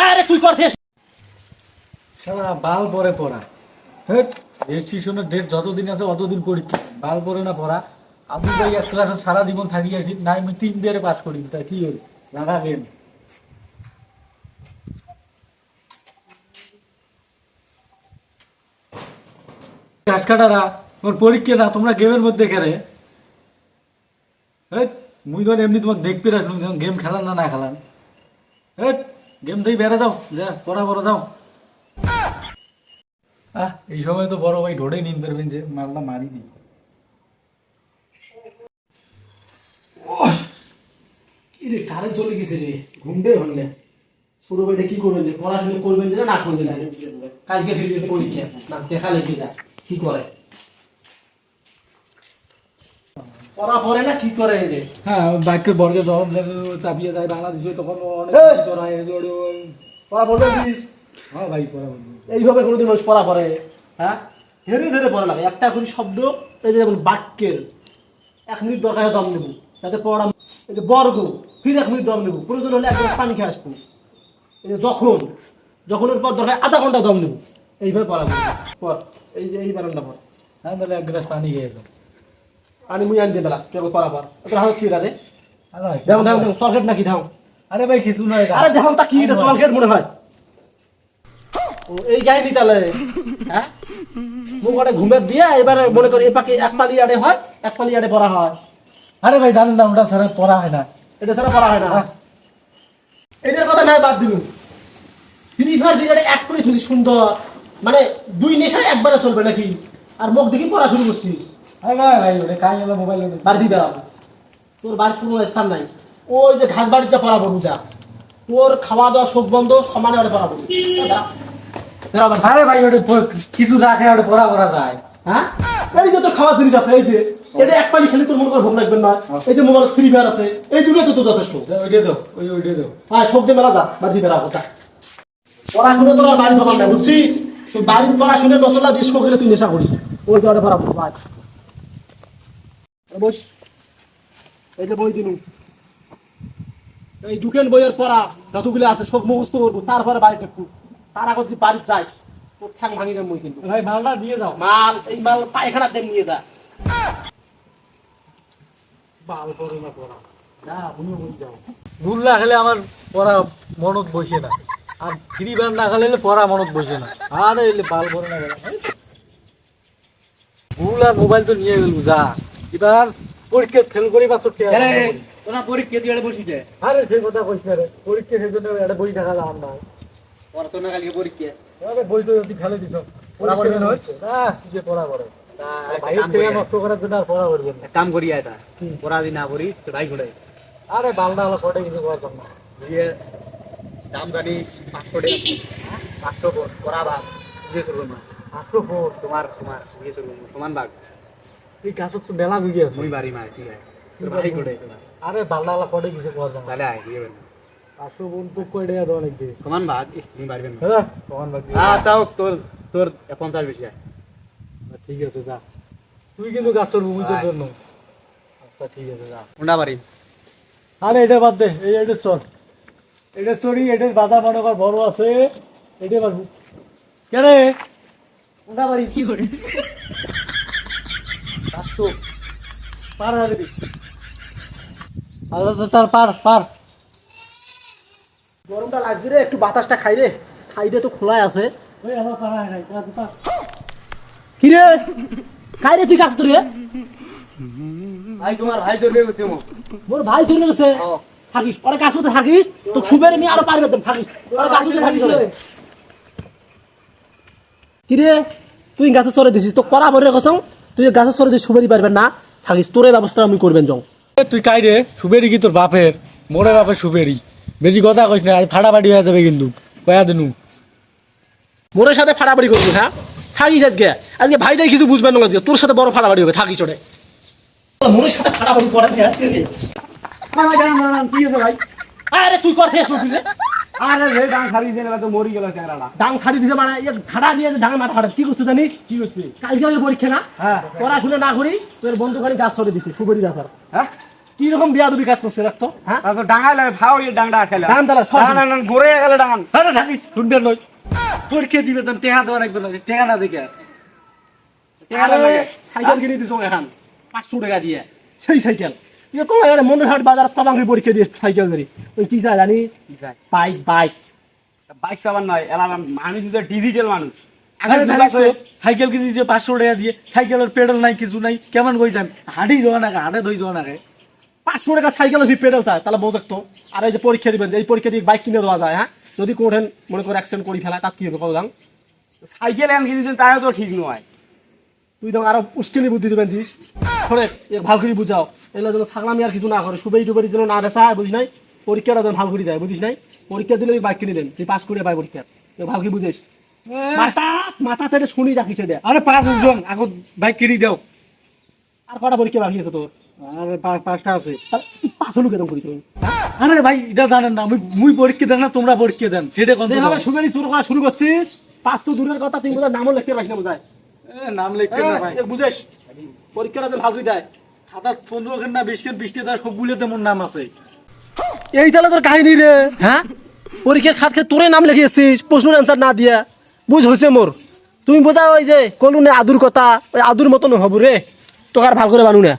আরে তুই করতে সারা বাল পরে পড়া রেজিস্ট্রেশনের ডেট যতদিন আছে অতদিন পরীক্ষা বাল পরে না পড়া আমি ভাই এক ক্লাসে সারা জীবন থাকি আছি না আমি 3 ইয়ারে পাস করি তাই কি হল লাগাবেন কাজ কাটারা তোমার পরীক্ষা না তোমরা গেমের মধ্যে খেলে মুই ধর এমনি তোমার দেখতে আসলাম গেম খেলান না খেলান গেম দিয়ে বেড়ে যাও যা পড়া পড়া যাও এই সময় তো বড় ভাই ঢোড়ে নিন পারবেন যে মালটা মারি দিই রে কারেন্ট চলে গেছে রে ঘুমটাই হল না ছোট ভাইটা কি করবেন যে পড়াশোনা করবেন যে না করবেন কালকে ফিরে পরীক্ষা না দেখালে কি করে পড়া পড়ে না কি করে রে হ্যাঁ বাইকের বর্গে যখন চাপিয়ে যায় বাংলাদেশে তখন অনেক চড়াই পড়া পড়বেন হ্যাঁ ভাই পড়া এইভাবে কোনোদিন মানুষ পড়া পড়ে হ্যাঁ ধীরে ধীরে পড়া লাগে একটা করে শব্দ এই যে যেমন বাক্যের 1 মিনিট দরকার দম নেব যাতে পড়া এই যে বর্গ ফির 1 মিনিট দম নেব প্রয়োজন হলে 1 গ্লাস পানি খেয়ে আসবো এই যে যখনের পর দরকার আধা ঘন্টা দম নেব এইভাবে পড়া পর এই যে এই বারান্দা পর হ্যাঁ তাহলে 1 গ্লাস পানি খেয়ে পানি মুই আনি দেবেলা তুই পড়া পর তোর হাত কি রে দেখো দেখো চকলেট নাকি দাও আরে ভাই কিছু নয় আরে দেখো তা কি চকলেট মনে হয় এই গায়ে নিতালে হ্যাঁ মুখ ওটা ঘুমের দিয়ে এবারে মনে করি এপাকে 1 পালি আড়ে হয় 1 পালি আড়ে পড়া হয় আরে ভাই জানেন না ওটা ছাড়া পড়া হয় না এটা ছাড়া পড়া হয় না এদের কথা নাই বাদ দিন ফ্রি ফায়ার ভিডিওটা অ্যাড করে দিয়েছি সুন্দর মানে 2 নেশা একবারে চলবে নাকি আর মুখ দেখি পড়া শুরু করছিস আরে ভাই ভাই ওটা কাই হলো মোবাইল বাড়ি দিবে তোর বাড়ির কোনো স্থান নাই ওই যে ঘাস বাড়ির যা পড়াবো বুঝা তোর খাওয়া দাওয়া সব বন্ধ সমানে ওটা পড়াবো আরে ভাই ওটা কিছু রাখে ওটা পড়া পড়া যায় হ্যাঁ এই যে তোর খাওয়া জিনিস আছে এই যে এটা 1 পানি খেলে তোর মনে করে ভোগ লাগবে না এই যে মোবাইল ফ্রি ফায়ার আছে এই দুটো তো যথেষ্ট ওইটা দাও ওইটা দাও হ্যাঁ সব দিয়ে মেলা যা বাড়ি বেড়া কথা পড়াশোনা তোর বাড়ি দোকান না বুঝছিস তুই বাড়ির পড়াশোনা 10টা 20 করে তুই নেশা করিস ওই জায়গাটা পড়াবো ভাই বস এই যে বই দিনু এই দুকেন বইয়ের পড়া যতগুলো আছে সব মুখস্থ করবো তারপরে বাড়িতে তার আগে যদি বাড়ি যাই তোর ঠ্যাং ভাঙি দেব মই কিন্তু ভাই মালটা দিয়ে দাও মাল এই মাল পায়খানা দেন নিয়ে যা বাল পড়ে না পড়া না উনি বই যাও ভুল না খেলে আমার পড়া মনত বসে না আর ফ্রি ব্যান্ড না খেলে পড়া মনত বসে না আরে এলে বাল পড়ে না ভুল আর মোবাইল তো নিয়ে গেল যা এবার পরীক্ষা ফেল করি বা তোর তোরা পরীক্ষা দিয়ে বসি যায় আরে সেই কথা কইছ রে পরীক্ষা সেই জন্য একটা বই দেখা যাম না পড়া তো না কালকে পরীক্ষা আরে বই তো যদি ফেলে দিছ পড়া করবে না কি যে পড়া করে ভাই থেকে নষ্ট করার জন্য আর পড়া করবে না কাম করি এটা পড়া দি না করি তো ভাই ঘুরে আরে বালদা হলো কোটে কিছু করার জন্য দিয়ে দাম জানি 500 টাকা 500 পড়া বাদ দিয়ে চলবে না 800 ফোর তোমার দিয়ে চলবে সমান ভাগ এই গাছত তো মেলা গুগি আছে মুই বাড়ি মার ঠিক আছে তোর ভাই ঘুরে আরে বালদা হলো কোটে কিছু করার জন্য তাহলে আই দিয়ে 800 বোন তো কই দেয়া দেওয়া লাগবে সমান ভাগ মুই পারবেন না হ্যাঁ তখন বাকি তাও তোর 50 বেশি ঠিক আছে যা তুই কিন্তু গাছর ভূমির জন্য আচ্ছা ঠিক আছে যা উন্ডা বাড়ি আরে এটা বাদ দে এই এটা চল এটা চড়ি এটার বাধা মনে কর বড় আছে এটা পারবো কেন উন্ডা বাড়ি কি করে 500 পার হয়ে যাবি আচ্ছা তার পার গরমটা লাগছে রে একটু বাতাসটা খাই রে খাইতে তো খোলাই আছে ওই আমার পারা নাই কি রে খাই রে তুই কাজ তুই ভাই তোমার ভাই চলে গেছে মোর ভাই চলে গেছে থাকিস ওরে কাজ করতে থাকিস তো সুবের আমি আরো পারবে থাকিস ওরে কাজ করতে থাকিস কি রে তুই গাছে চড়ে দিছিস তো করা বরে কসম তুই গাছে চড়ে দিস সুবেরই পারবেন না থাকিস তোরে ব্যবস্থা আমি করবেন যাও তুই কাই রে সুবেরি কি তোর বাপের মোরে বাপের সুবেরি বেশি কথা কইস না ফাটাফাটি হয়ে যাবে কিন্তু কয়া দিনু মোরের সাথে ফাটাফাটি করবি হ্যাঁ থাকিস আজকে ভাইটাই কিছু বুঝবেন না আজকে তোর সাথে বড় ফাটাফাটি হবে থাকিস ওরে মোরের সাথে ফাটাফাটি করে আজকে কি হবে ভাই আরে তুই করতে এসো তুই আরে রে ডাং ছাড়ি দিয়ে তো মরি গেল চ্যাংড়াটা ডাং ছাড়ি দিতে মানে ঝাড়া দিয়ে ডাং মাথা ফাটা কি করছিস জানিস কি করছিস কালকে ওই পরীক্ষা না হ্যাঁ পড়াশোনা না করি তোর বন্ধু খালি গাছ ছড়ে দিছে সুবেরি গাছ হ্যাঁ কি রকম বিয়াদবি কাজ করছে রাখতো হ্যাঁ তারপর ডাঙাইলে ভাও এই ডাংডা খেলা ডান দাঁড়া সব না না ঘুরে গেলে ডাঙান আরে থাকিস শুনবে নই পরীক্ষা দিবে তখন টেকা দেওয়া রাখবে না টেকা না দেখে আরে সাইকেল কিনে দিছো এখন 500 টাকা দিয়ে সেই সাইকেল এরকম আরে মনোহাট বাজার তবাঙ্গি পরীক্ষা দিয়ে সাইকেল ধরি ওই কি যায় জানিস যায় বাইক বাইক বাইক চালান নয় এলা মানুষ যে ডিজিটাল মানুষ আরে জানিস তো সাইকেল কিনে দিয়েছে 500 টাকা দিয়ে সাইকেলের পেডাল নাই কিছু নাই কেমন কই যান হাঁটি যাওয়া না হাঁটে ধই যাওয়া না 500 টাকা সাইকেলের পেডাল চায় তাহলে বউ দেখতো আর এই যে পরীক্ষা দিবেন এই পরীক্ষা দিয়ে বাইক কিনে দেওয়া যায় হ্যাঁ যদি কোঠেন মনে করে অ্যাক্সিডেন্ট করি ফেলা তার কি হবে কও জান সাইকেল এন কিনেছেন তাইও তো ঠিক নয় তুই তো আরো মুশকিলই বুদ্ধি দিবেন দিস শোনে এক ভাল করে বুঝাও এগুলো যেন ছাগলামি আর কিছু না করে সুবেই টুবেরি যেন না বেসা বুঝিস নাই পরীক্ষাটা যেন ভাল করে যায় বুঝিস নাই পরীক্ষা দিলে বাইক কিনে দেন তুই পাস করে পাই পরীক্ষা তুই ভাল করে বুঝিস মাথা মাথা থেকে শুনি রাখিস এটা আরে 5 জন এখন বাইক কিনে দাও আর কটা পরীক্ষা বাকি আছে তোর আরে 5টা আছে তাহলে তুই পাস হলু কেন করি তুই আরে ভাই এটা জানেন না মুই পরীক্ষা দেন না তোমরা পরীক্ষা দেন সেটা কোন যেভাবে সুবেরি শুরু করা শুরু করছিস পাস তো দূরের কথা তুই বোধহয় নামও লিখতে পারিস না বোঝায় নাম লিখতে না ভাই বুঝিস পরীক্ষাটা যেন ভাল করে যায় খাতা 15 খান না 20 খান 20 টা সবগুলো তেমন নাম আছে এই তাহলে তোর কাহিনী রে হ্যাঁ পরীক্ষার খাত খেয়ে তোরে নাম লিখিয়েছিস প্রশ্নের অ্যান্সার না দিয়া বুঝ হয়েছে মোর তুমি বোঝা ওই যে কলু নে আদুর কথা ওই আদুর মতন হব রে তোকে আর ভাল করে বানু না